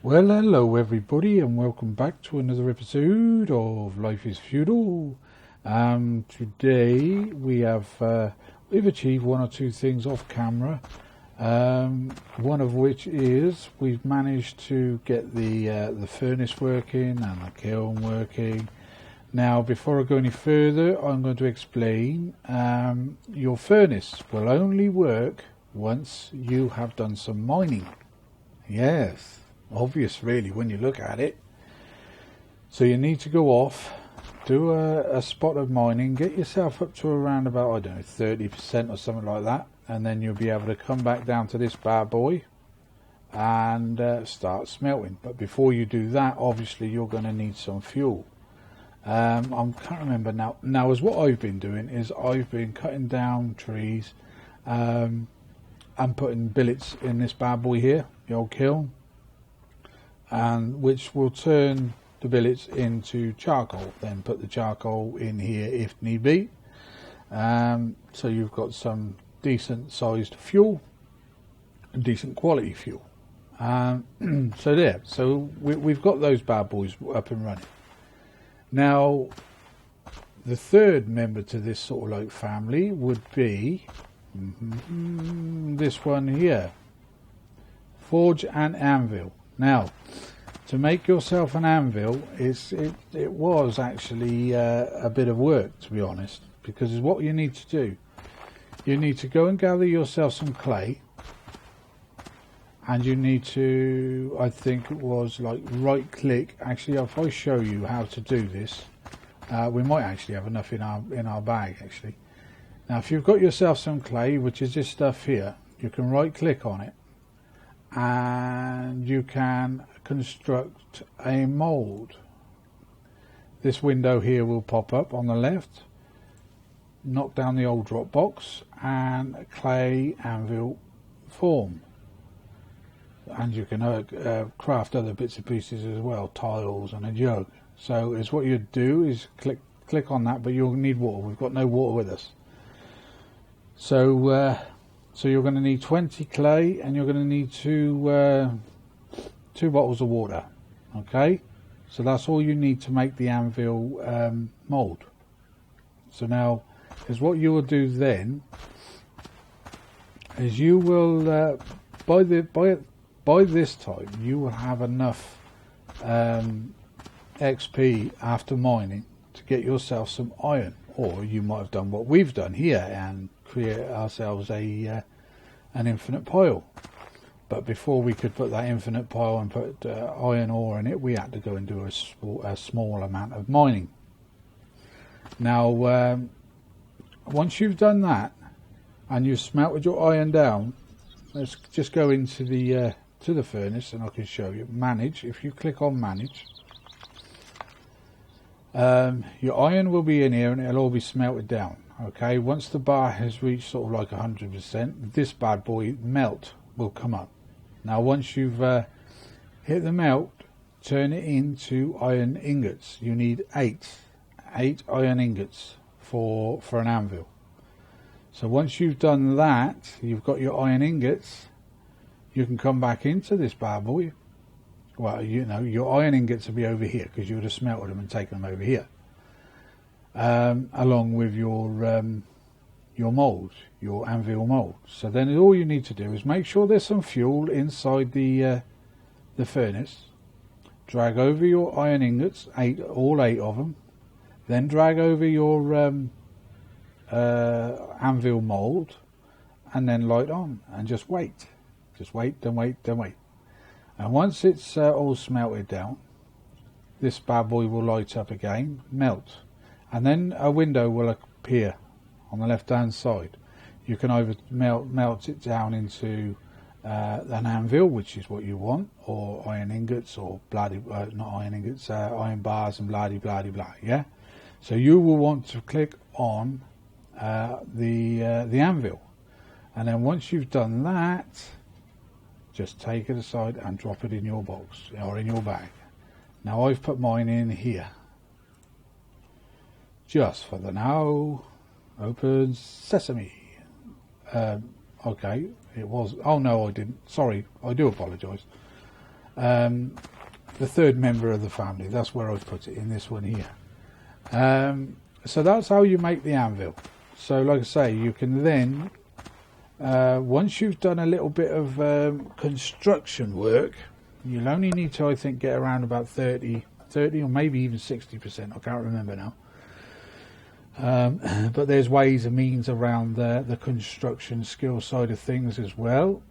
Well, hello everybody, and welcome back to another episode of Life is Feudal. Today we've achieved one or two things off camera. One of which is we've managed to get the furnace working and the kiln working. Now, before I go any further, I'm going to explain your furnace will only work once you have done some mining. Yes. Obvious really when you look at it. So you need to go off, do a spot of mining, get yourself up to around about, I don't know, 30% or something like that, and then you'll be able to come back down to this bad boy and start smelting. But before you do that, obviously you're going to need some fuel. I can't remember now as what I've been doing is I've been cutting down trees and putting billets in this bad boy here, the old kiln, and which will turn the billets into charcoal. Then put the charcoal in here if need be. So you've got some decent sized fuel, decent quality fuel. So we've got those bad boys up and running. Now, the third member to this sort of like family would be this one here, forge and anvil. Now, to make yourself an anvil, it was actually a bit of work, to be honest, because what you need to do, you need to go and gather yourself some clay, and you need to, I think it was like right click. Actually, if I show you how to do this, we might actually have enough in our bag actually. Now, if you've got yourself some clay, which is this stuff here, you can right click on it, and you can construct a mold. This window here will pop up on the left, knock down the old drop box, and clay anvil form. And you can craft other bits and pieces as well, tiles and a jug. So it's what you do is click on that, but you'll need water. We've got no water with us. So you're going to need 20 clay, and you're going to need two bottles of water. Okay, so that's all you need to make the anvil mold. So now, is what you will do then is you will by this time you will have enough XP after mining to get yourself some iron, or you might have done what we've done here and create ourselves an infinite pile. But before we could put that infinite pile and put iron ore in it, we had to go and do a small amount of mining. Now, once you've done that and you've smelted your iron down, let's just go into the to the furnace, and I can show you. Manage. If you click on manage, your iron will be in here and it'll all be smelted down. Okay, once the bar has reached sort of like 100%, this bad boy melt will come up. Now, once you've hit the melt, turn it into iron ingots. You need eight iron ingots for an anvil. So once you've done that, you've got your iron ingots, you can come back into this bad boy. Well, you know, your iron ingots will be over here because you would have smelted them and taken them over here. Along with your mould, your anvil mould. So then all you need to do is make sure there's some fuel inside the furnace. Drag over your iron ingots, all eight of them. Then drag over your anvil mould, and then light on, and just wait. Just wait, then wait, then wait. And once it's all smelted down, this bad boy will light up again, melt. And then a window will appear on the left hand side. You can either melt it down into an anvil, which is what you want, or iron ingots, or not iron ingots, iron bars and blah blah blah. Yeah. So you will want to click on the anvil, and then once you've done that, just take it aside and drop it in your box or in your bag. Now I've put mine in here. Just for the now. Open sesame. Okay, it was. Oh no, I didn't. Sorry, I do apologise. the third member of the family. That's where I've put it, in this one here. So that's how you make the anvil. So like I say, you can then, once you've done a little bit of construction work, you'll only need to, I think, get around about 30 or maybe even 60%. I can't remember now. But there's ways and means around the construction skill side of things as well.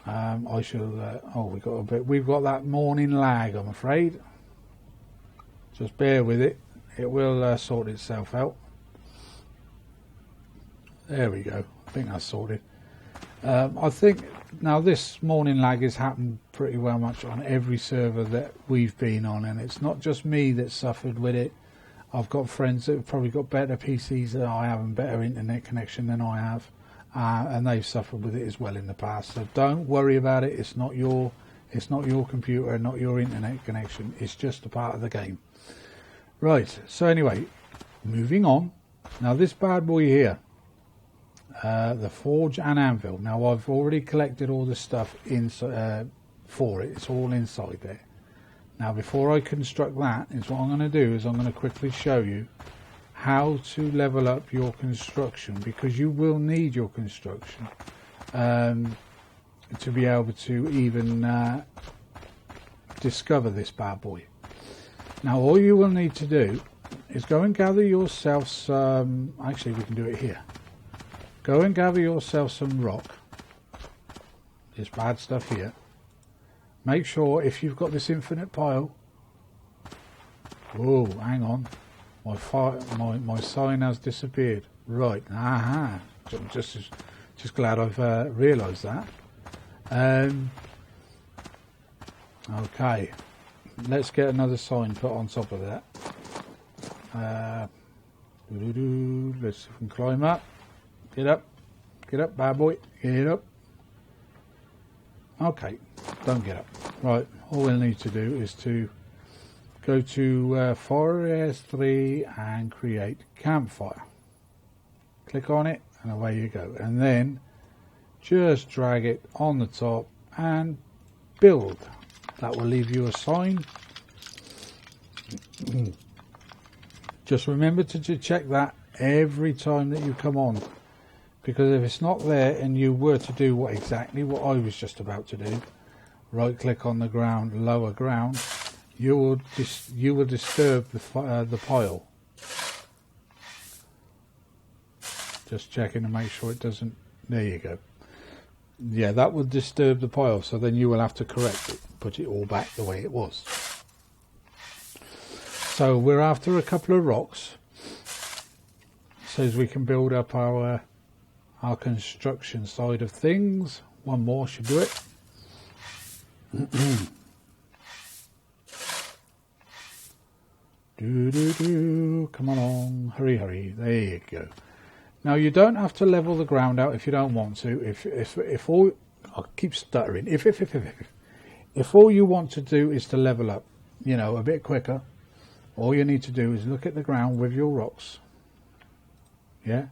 I shall. We've got that morning lag, I'm afraid. Just bear with it. It will sort itself out. There we go. I think that's sorted. I think now this morning lag has happened pretty well much on every server that we've been on, and it's not just me that suffered with it. I've got friends that have probably got better PCs than I have and better internet connection than I have, and they've suffered with it as well in the past. So don't worry about it. It's not your computer, not your internet connection. It's just a part of the game. Right. So anyway, moving on. Now this bad boy here, the forge and anvil. Now I've already collected all the stuff for it. It's all inside there. Now before I construct that, is what I'm going to do is I'm going to quickly show you how to level up your construction, because you will need your construction to be able to even discover this bad boy. Now all you will need to do is go and gather yourself some, actually we can do it here. Go and gather yourself some rock, this bad stuff here. Make sure, if you've got this infinite pile, oh, hang on, my sign has disappeared. Right, aha, just glad I've realised that. Okay, let's get another sign put on top of that. Let's see if we can climb up. Get up, bad boy, get up. Okay, don't get up. Right, all we'll need to do is to go to Forestry and create campfire. Click on it and away you go. And then just drag it on the top and build. That will leave you a sign. Just remember to check that every time that you come on. Because if it's not there and you were to do exactly what I was just about to do, right click on the ground, lower ground, you will disturb the pile. Just checking to make sure it doesn't. There you go. Yeah, that will disturb the pile, so then you will have to correct it, put it all back the way it was. So we're after a couple of rocks so as we can build up our construction side of things. One more should do it. Come on, hurry. There you go. Now you don't have to level the ground out if you don't want to. If all, I keep stuttering. If all you want to do is to level up, you know, a bit quicker, all you need to do is look at the ground with your rocks. Yeah.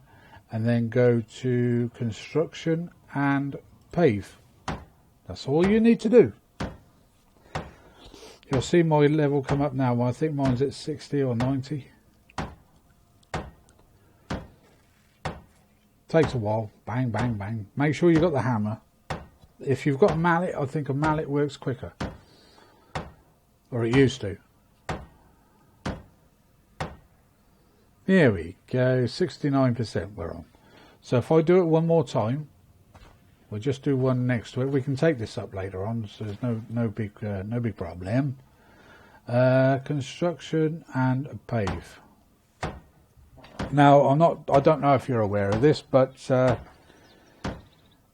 And then go to construction and pave. That's all you need to do. You'll see my level come up now. I think mine's at 60 or 90. Takes a while. Bang, bang, bang. Make sure you've got the hammer. If you've got a mallet, I think a mallet works quicker. Or it used to. There we go, 69% we're on. So if I do it one more time, we'll just do one next to it. We can take this up later on, so there's no big problem. Construction and pave. Now I don't know if you're aware of this, but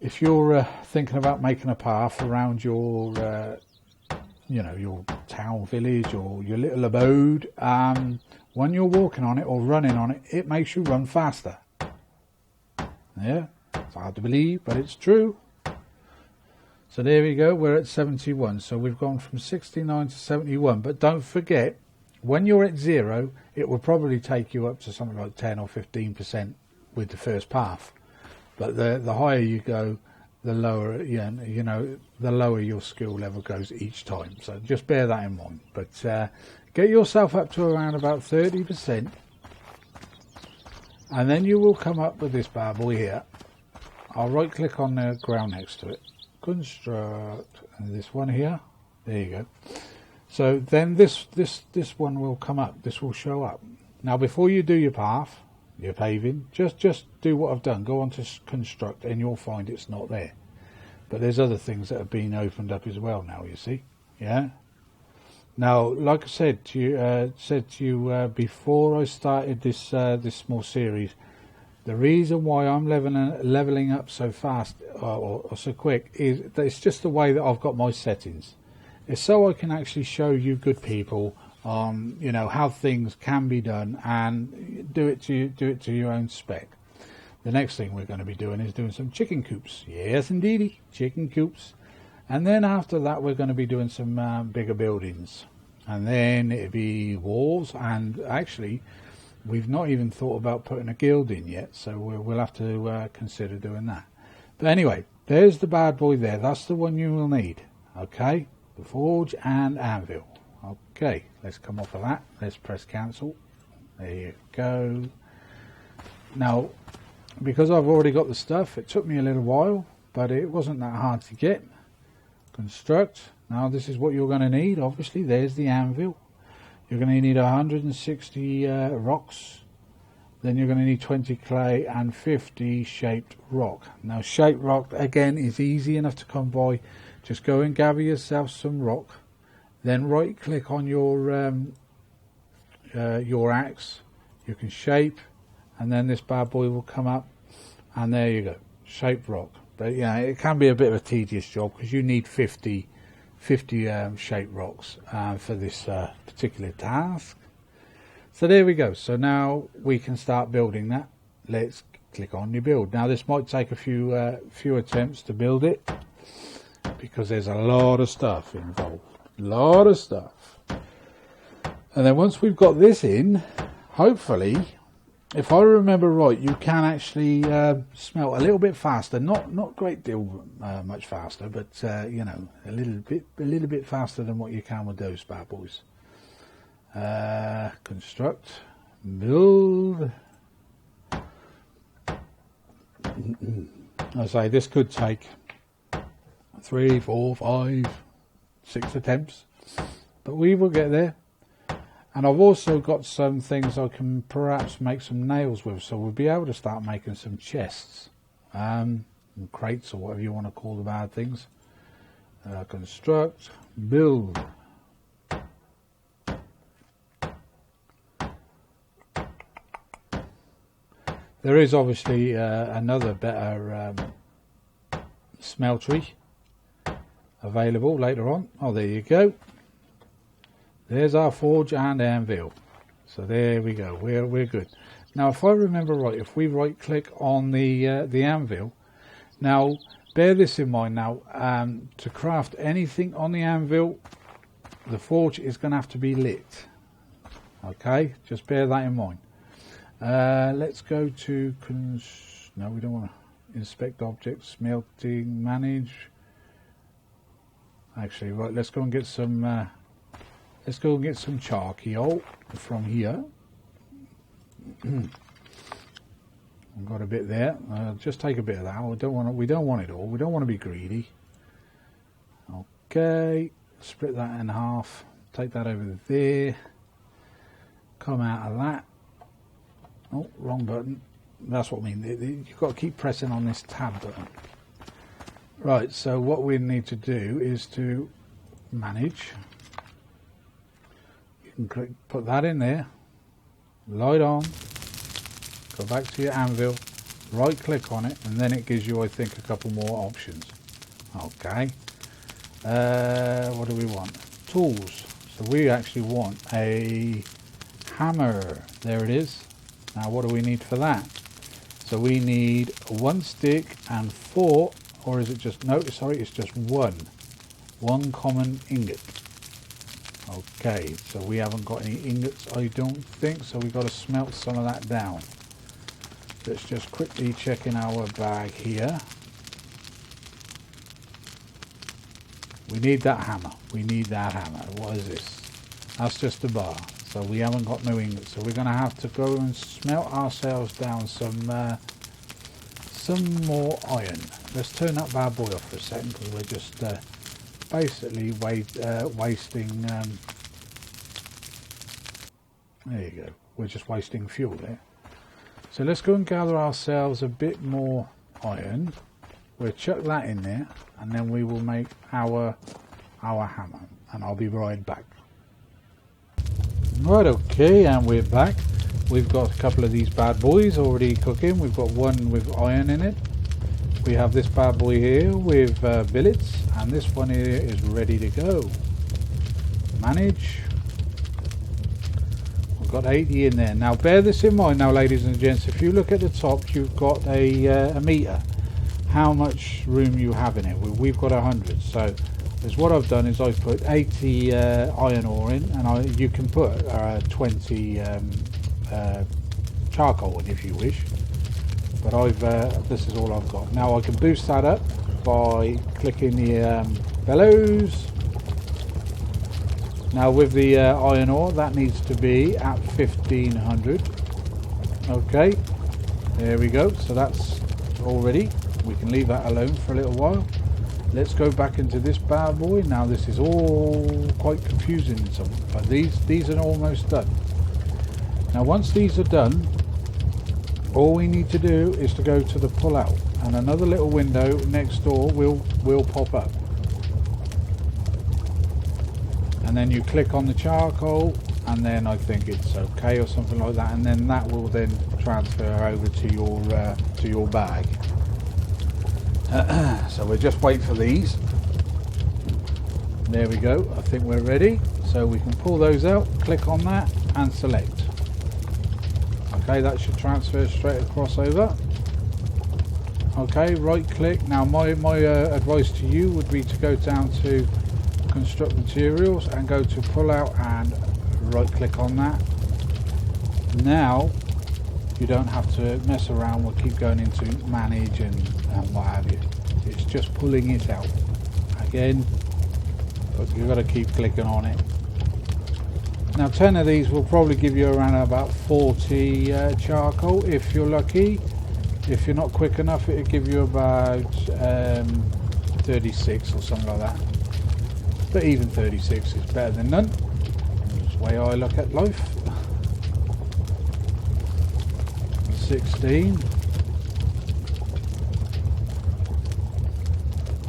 if you're thinking about making a path around your your town, village, or your little abode, when you're walking on it or running on it, it makes you run faster. Yeah, it's hard to believe, but it's true. So there we go, we're at 71. So we've gone from 69 to 71. But don't forget, when you're at 0, it will probably take you up to something like 10 or 15% with the first path. But the higher you go, the lower, yeah, you know, the lower your skill level goes each time. So just bear that in mind. But get yourself up to around about 30%, and then you will come up with this bad boy here. I'll right click on the ground next to it, construct, and this one here. There you go. So then this one will come up. This will show up. Now before you do your path, your paving, just do what I've done. Go on to construct, and you'll find it's not there. But there's other things that have been opened up as well now, you see. Yeah. Now, like I said to you, before I started this this small series, the reason why I'm leveling up so fast or so quick is that it's just the way that I've got my settings. It's so I can actually show you good people you know, how things can be done, and do it to your own spec. The next thing we're going to be doing is doing some chicken coops. Yes, indeedy, chicken coops. And then after that, we're going to be doing some bigger buildings, and then it'll be walls. And actually, we've not even thought about putting a guild in yet, so we'll have to consider doing that. But anyway, there's the bad boy there. That's the one you will need. Okay, the forge and anvil. Okay, let's come off of that. Let's press cancel. There you go. Now, because I've already got the stuff, it took me a little while, but it wasn't that hard to get. Construct. Now this is what you're going to need. Obviously, there's the anvil. You're going to need 160 rocks. Then you're going to need 20 clay and 50 shaped rock. Now, shaped rock, again, is easy enough to come by. Just go and gather yourself some rock. Then right click on your axe. You can shape, and then this bad boy will come up, and there you go, shaped rock. But yeah, it can be a bit of a tedious job because you need 50 shaped rocks for this particular task. So there we go. So now we can start building that. Let's click on your build. Now this might take a few attempts to build it because there's a lot of stuff involved. Lot of stuff. And then once we've got this in, hopefully, if I remember right, you can actually smelt a little bit faster. Not great deal much faster, but you know, a little bit faster than what you can with those bad boys. Construct, build. I say this could take 3, 4, 5, 6 attempts, but we will get there. And I've also got some things I can perhaps make some nails with, so we'll be able to start making some chests, and crates, or whatever you want to call the bad things. Construct, build. There is obviously another better smeltery available later on. Oh, there you go. There's our forge and anvil. So there we go. We're good. Now, if I remember right, if we right click on the anvil, now bear this in mind. Now, to craft anything on the anvil, the forge is going to have to be lit. Okay, just bear that in mind. Let's go to no, we don't want to inspect objects, smelting, manage. Actually, right, let's go and get some charcoal from here. I've got a bit there. Just take a bit of that. We don't want it all. We don't want to be greedy. Okay, split that in half. Take that over there. Come out of that. Oh, wrong button. That's what I mean. You've got to keep pressing on this tab button. Right, so what we need to do is to manage. You can click, put that in there, light on, go back to your anvil, right click on it, and then it gives you, I think, a couple more options. Okay, what do we want? Tools. So we actually want a hammer. There it is. Now what do we need for that? So we need 1 stick and 4, or is it just, no, sorry, it's just one common ingot. Okay, so we haven't got any ingots, I don't think, so we've got to smelt some of that down. Let's just quickly check in our bag here. we need that hammer. We need that hammer. What is this? That's just a bar. So we haven't got no ingots. So we're going to have to go and smelt ourselves down some more iron. Let's turn that bad boy off for a second, because we're just basically wasting. There you go. We're just wasting fuel there. So let's go and gather ourselves a bit more iron. We'll chuck that in there, and then we will make our hammer. And I'll be right back. Right, okay, and we're back. We've got a couple of these bad boys already cooking. We've got one with iron in it. We have this bad boy here with billets, and this one here is ready to go. Manage. We've got 80 in there. Now bear this in mind now, ladies and gents, if you look at the top, you've got a meter, how much room you have in it. We've got 100, so what I've done is I've put 80 iron ore in, and you can put 20 charcoal in if you wish, but this is all I've got. Now I can boost that up by clicking the bellows. Now with the iron ore, that needs to be at 1500. Okay, there we go. So that's all ready. We can leave that alone for a little while. Let's go back into this bad boy. Now this is all quite confusing, but these are almost done. Now once these are done, all we need to do is to go to the pull out, and another little window next door will pop up. And then you click on the charcoal, and then I think it's okay or something like that, and then that will then transfer over to your bag. So we'll just wait for these. There we go. I think we're ready. So we can pull those out, click on that and select. Okay, that should transfer straight across over. Okay, right click. Now my advice to you would be to go down to construct materials and go to pull out and right click on that. Now you don't have to mess around. We'll keep going into manage and what have you. It's just pulling it out again, but you've got to keep clicking on it. Now 10 of these will probably give you around about 40 charcoal if you're lucky. If you're not quick enough, it'll give you about 36 or something like that, but even 36 is better than none. That's the way I look at life. 16.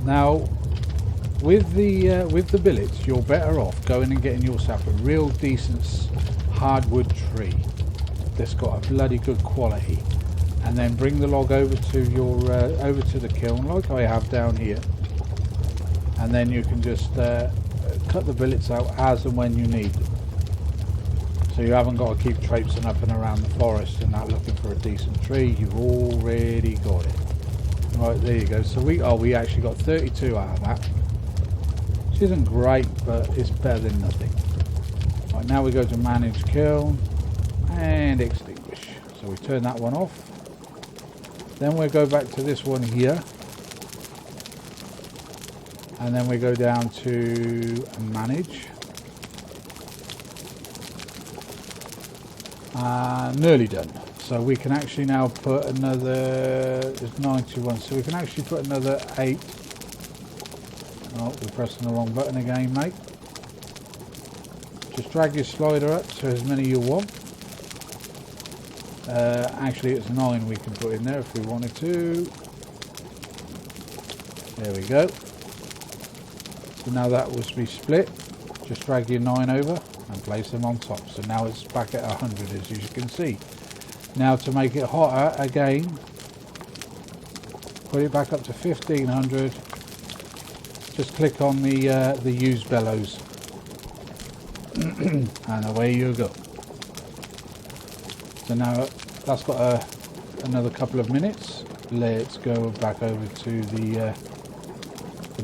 Now with the billets, you're better off going and getting yourself a real decent hardwood tree that's got a bloody good quality, and then bring the log over to your over to the kiln like I have down here, and then you can just cut the billets out as and when you need them. So you haven't got to keep traipsing up and around the forest and that looking for a decent tree. You've already got it. Right, there you go. So we actually got 32 out of that, which isn't great, but it's better than nothing. Right, now we go to manage kiln and extinguish. So we turn that one off. Then we'll go back to this one here, and then we go down to manage. Nearly done. So we can actually now put another, there's 91, so we can actually put another 8. Oh, we're pressing the wrong button again, mate. Just drag your slider up to as many you want. Actually it's 9 we can put in there if we wanted to. There we go. So now that will be split. Just drag your 9 over and place them on top. So now it's back at 100, as you can see. Now to make it hotter again, put it back up to 1500. Just click on the use bellows, and away you go. So now that's got another couple of minutes. Let's go back over to the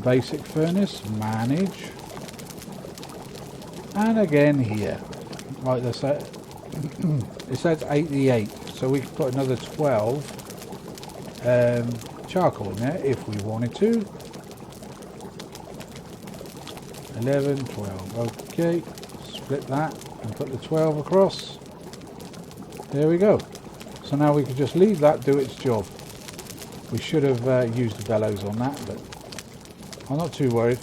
basic furnace, manage. And again here, like this, it says 88, so we could put another 12 charcoal in there if we wanted to. 11, 12. Okay, split that and put the 12 across. There we go. So now we can just leave that do its job. We should have used the bellows on that, but I'm not too worried.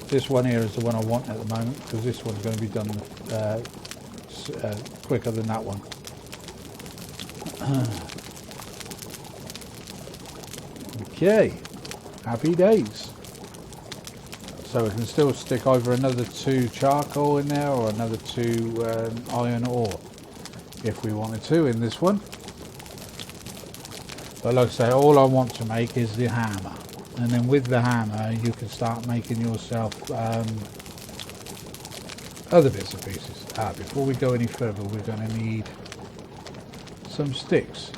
This one here is the one I want at the moment, because this one's going to be done quicker than that one. Okay, happy days. So we can still stick over another 2 charcoal in there, or another 2 iron ore if we wanted to in this one. But like I say, all I want to make is the hammer, and then with the hammer you can start making yourself other bits and pieces. Before we go any further, we're going to need some sticks.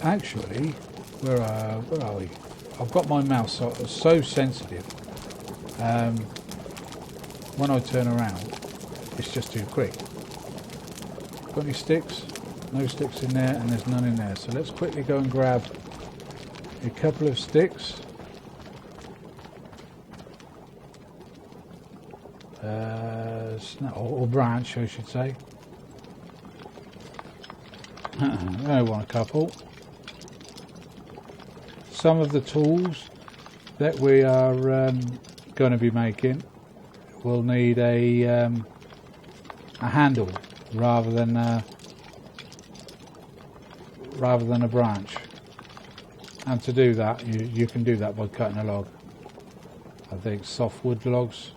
Actually, where are we? I've got my mouse so sensitive. When I turn around, it's just too quick. Got any sticks? No sticks in there, and there's none in there. So let's quickly go and grab a couple of sticks. Or branch, I should say. I want a couple. Some of the tools that we are going to be making will need a handle rather than a branch, and to do that you can do that by cutting a log. I think softwood logs.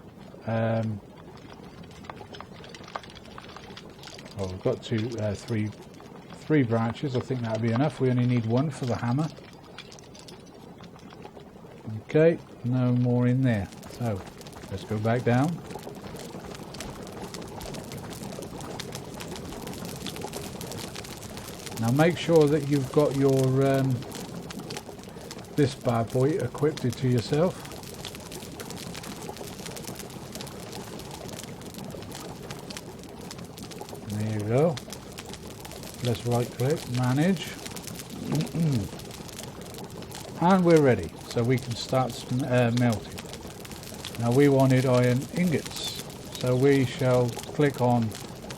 Well, we've got three branches. I think that'll be enough. We only need 1 for the hammer. Okay, no more in there. So let's go back down. Now make sure that you've got your this bad boy equipped to yourself. There you go. Let's right click, manage, and we're ready. So we can start melting. Now we wanted iron ingots, so we shall click on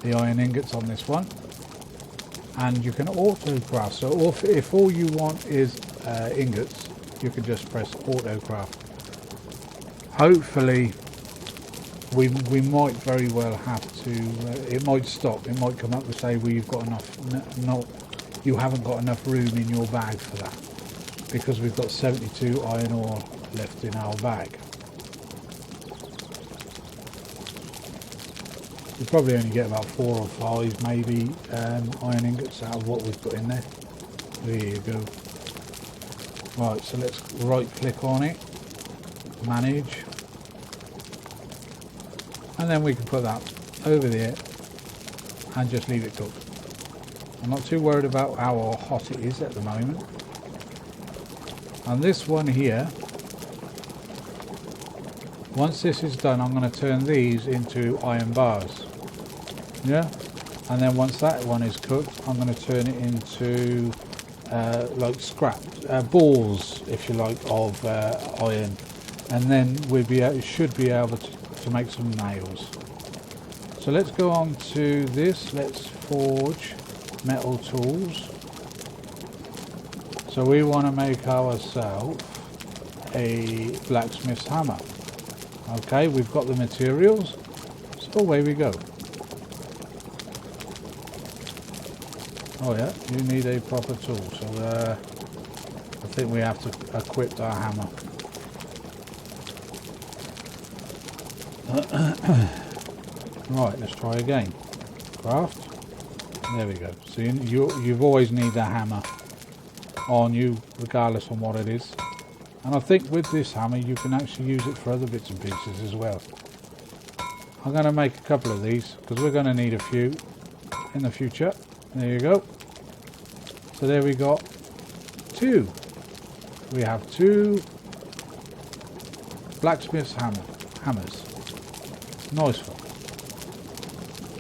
the iron ingots on this one, and you can autocraft. So if all you want is ingots, you can just press autocraft. Hopefully we might very well have to, it might stop, it might come up to say, well, you've got enough, you haven't got enough room in your bag for that, because we've got 72 iron ore left in our bag. We probably only get about 4 or 5 maybe iron ingots out of what we've put in there. There you go. Right, so let's right click on it, manage, and then we can put that over there and just leave it cooked. I'm not too worried about how hot it is at the moment. And this one here, once this is done, I'm going to turn these into iron bars. Yeah, and then once that one is cooked, I'm going to turn it into like scrap balls, if you like, of iron, and then should be able to make some nails. So let's go on to this. Let's forge metal tools. So we want to make ourselves a blacksmith's hammer. Okay, we've got the materials, so away we go. Oh yeah, you need a proper tool, so I think we have to equip our hammer. Right, let's try again. Craft. There we go. So you've always need a hammer on you, regardless on what it is. And I think with this hammer you can actually use it for other bits and pieces as well. I'm going to make a couple of these because we're going to need a few in the future. There you go. So there we got 2. We have 2 blacksmith's hammers. Nice one.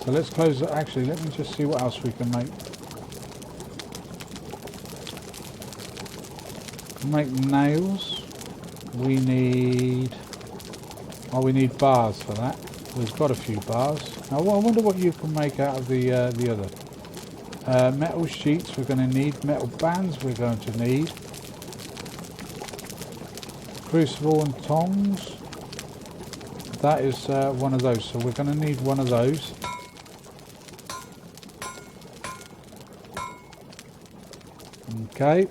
So let's close it. Actually, let me just see what else we can make. Make nails. we need... Oh, we need bars for that. We've got a few bars. Now, I wonder what you can make out of the other. Metal sheets we're going to need. Metal bands we're going to need. Crucible and tongs. That is one of those. So we're going to need one of those. Okay.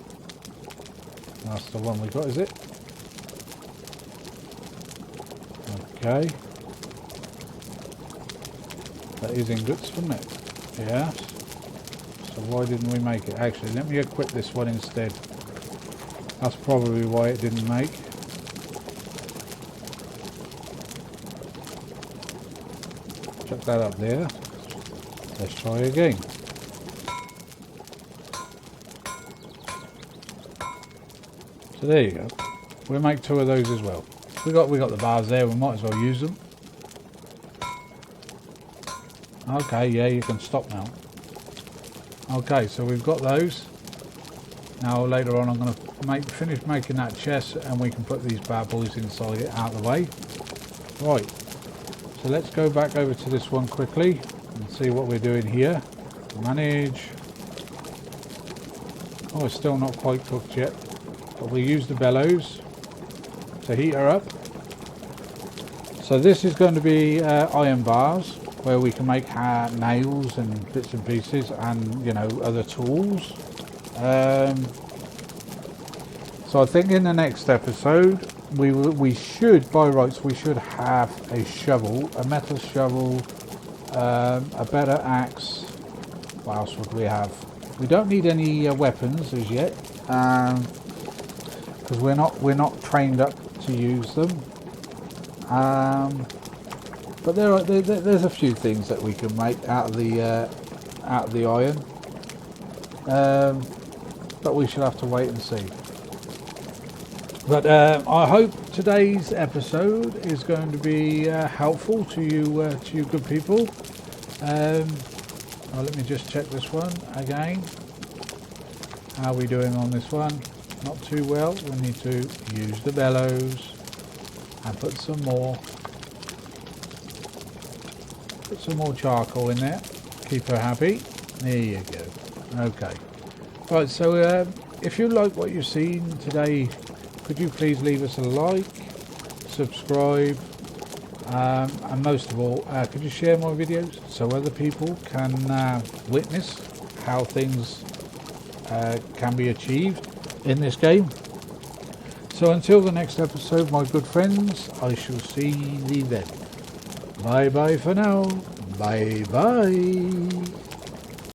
That's the one we got, is it? Okay. That is ingots, isn't it? Yes. So why didn't we make it? Actually, let me equip this one instead. That's probably why it didn't make. Chuck that up there. Let's try again. So there you go. We'll make 2 of those as well. We got the bars there. We might as well use them. Okay, yeah, you can stop now. Okay, so we've got those. Now later on, I'm going to finish making that chest, and we can put these bad boys inside it out of the way. Right. So let's go back over to this one quickly and see what we're doing here. Manage. Oh, it's still not quite cooked yet. But we'll use the bellows to heat her up. So this is going to be iron bars, where we can make nails and bits and pieces, and you know, other tools. So I think in the next episode we should, by rights, we should have a shovel, a metal shovel, a better axe. What else would we have? We don't need any weapons as yet, because we're not trained up to use them. But there's a few things that we can make out of the iron, but we should have to wait and see. But I hope today's episode is going to be helpful to you good people. Let me just check this one again. How are we doing on this one? Not too well. We need to use the bellows and put some more charcoal in there. Keep her happy. There you go. Okay. Right, so if you like what you've seen today, could you please leave us a like, subscribe, and most of all, could you share my videos so other people can witness how things can be achieved in this game. So until the next episode, my good friends, I shall see thee then. Bye bye for now. Bye bye.